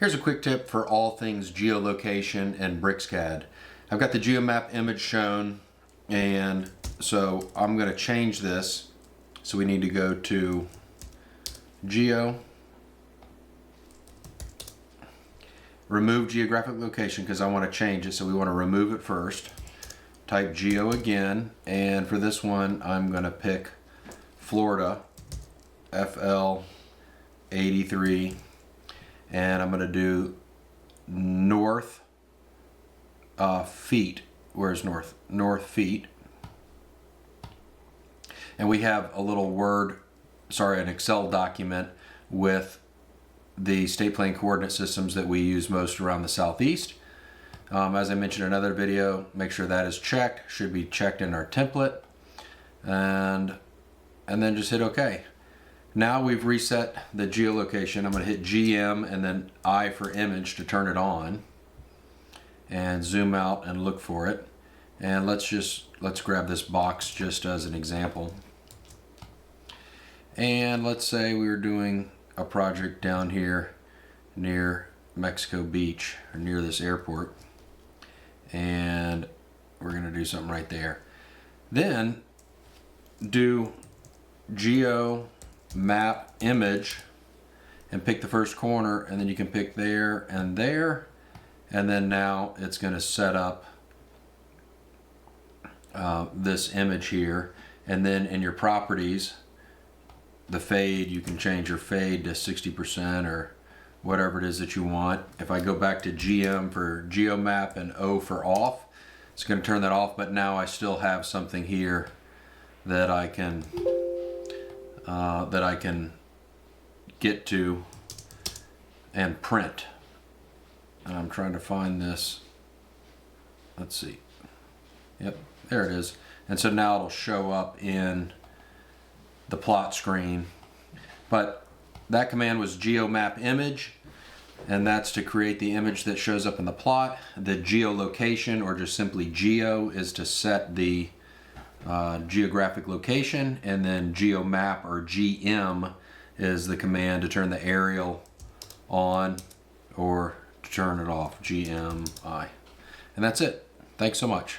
Here's a quick tip for all things geolocation and BricsCAD. I've got the geomap image shown, and so I'm going to change this. So we need to go to Geo, remove geographic location because I want to change it, so we want to remove it first. Type Geo again, and for this one I'm going to pick Florida, FL 83, and I'm going to do north feet. Where's north? North feet. And we have a little an Excel document with the state plane coordinate systems that we use most around the southeast. As I mentioned in another video, make sure that is checked. Should be checked in our template, and then just hit OK. Now we've reset the geolocation. I'm going to hit GM and then I for image to turn it on, and zoom out and look for it. And let's grab this box just as an example. And let's say we were doing a project down here near Mexico Beach, or near this airport, and we're going to do something right there. Then do Geo Map Image and pick the first corner, and then you can pick there, and then now it's going to set up this image here. And then in your properties, the fade, you can change your fade to 60% or whatever it is that you want. If I go back to GM for geomap and O for off, it's going to turn that off, but now I still have something here that I can get to and print. And I'm trying to find this. Let's see. Yep, there it is. And so now it'll show up in the plot screen. But that command was geomap image, and that's to create the image that shows up in the plot. The geolocation, or just simply geo, is to set the geographic location, and then geomap, or GM, is the command to turn the aerial on or to turn it off, GMI. And that's it. Thanks so much.